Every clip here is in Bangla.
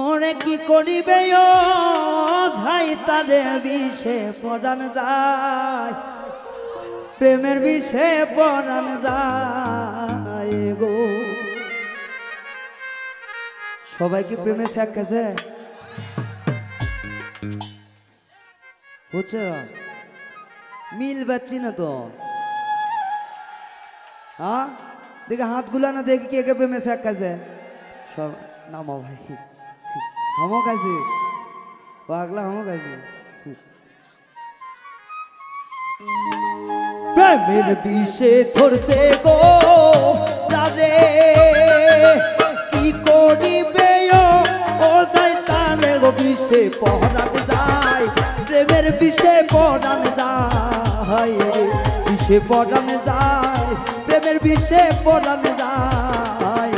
ওরে কি করিবে ও ঝাই তারে বিষে পরাণ যায়, প্রেমের বিষে পরাণ যায় গো। সবাই কি প্রেমে শেখাছে বুঝছো? মিল পাচ্ছি না তো। হ্যাঁ দেখে হাতগুলা না দেখি কে কে প্রেমে শেখাছে। সব নামো ভাই, হামক আছে পাগলা, হামক আছে। প্রেমের বিষে ধরছে গো রাজে, কি করিবে ও যাই তারে গো বিষে পরাণ যায়, প্রেমের বিষে পরাণ যায়, বিষে পরাণ যায়, প্রেমের বিষে পরাণ যায়,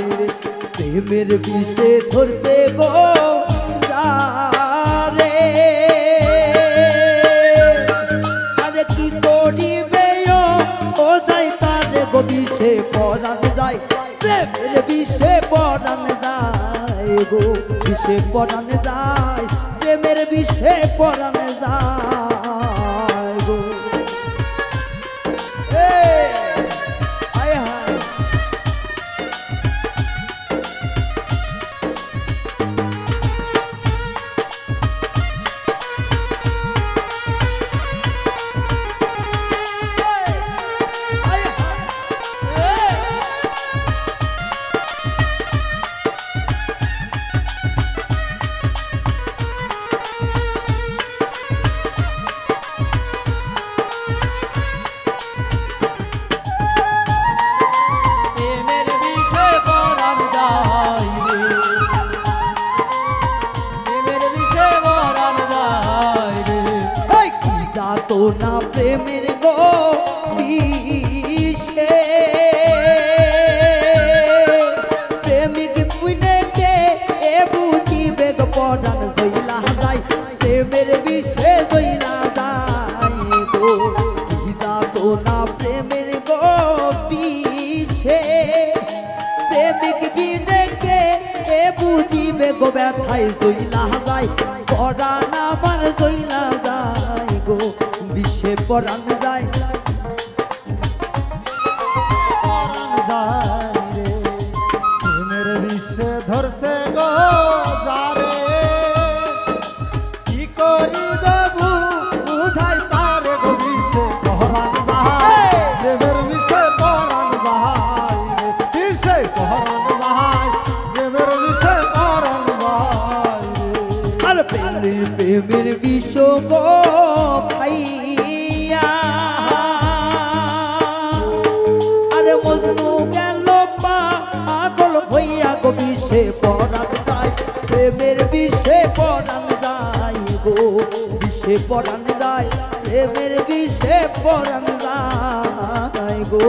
প্রেমের বিষে ধরছে গো রে। আরে কি করিবে ও যাই তারে গো বিষে পরাণ যায়, প্রেমের বিষে পরাণ যায় গো, বিষে পরাণ যায়, প্রেমের বিষে পরাণ যায় গো। তো না প্রেমের গো বিষে, প্রেমিক পুনেকে এ বুঝিবে গো পরাণ জইলা যায়, প্রেমের বিষে জইলা যায় গো। তো না প্রেমের গো বিষে, প্রেমিক বিনেকে এ বুঝিবে গো ব্যথায় জইলা যায়, পরাণ আমার জইলা যায় গো, বিষে পরাণ যায়, পরাণ যায় রে। প্রেমের বিষে ধরছে গো যারে, কি করিবে বুঝাই তারে গো বিষে পরাণ যায়, প্রেমের বিষে পরাণ যায় রে, বিষে পরাণ যায়, প্রেমের বিষে পরাণ যায় রে। আর প্রেমের বিষ গো খাইয়া, আরে মজনু গেল পাগল হইয়া গো, বিষে পরাণ যায়, প্রেমের বিষে পরাণ যায় গো, বিষে পরাণ যায়, প্রেমের বিষে পরাণ যায় গো।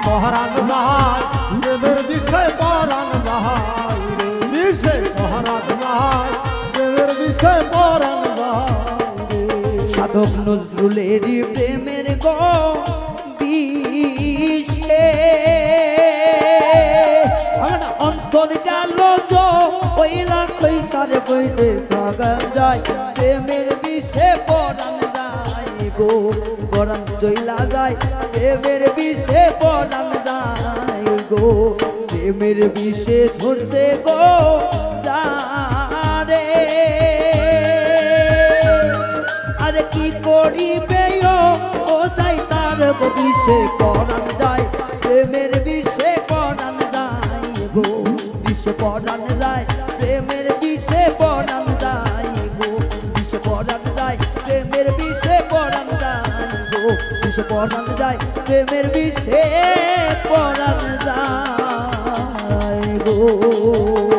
পরাণ যায়, প্রেমের বিষে পরাণ যায় রে, বিষে পরাণ যায়, প্রেমের বিষে পরাণ যায় রে। সাধক নজরুলেরই প্রেমের গো বিষে, অন্তর গেল যো ওইলা খৈসারে বইলে বাগান যায়, প্রেমের বিষে পরাণ যায় গো, পরাণ জইলা যায়, প্রেমের বিষে পরাণ যায় গো, প্রেমের বিষে ধরছে গো রে। আরে কি করিবে ও যাই তার গো বিষে পরাণ যায়, প্রেমের বিষে পরাণ যায় গো, বিষে পরাণ যায়, প্রেমের বিষে পরাণ যায় গো, বিষে পরাণ যায়, প্রেমের বিষে পরাণ যায় গো, বিষে পরাণ যায়, প্রেমের বিষে যায় গো।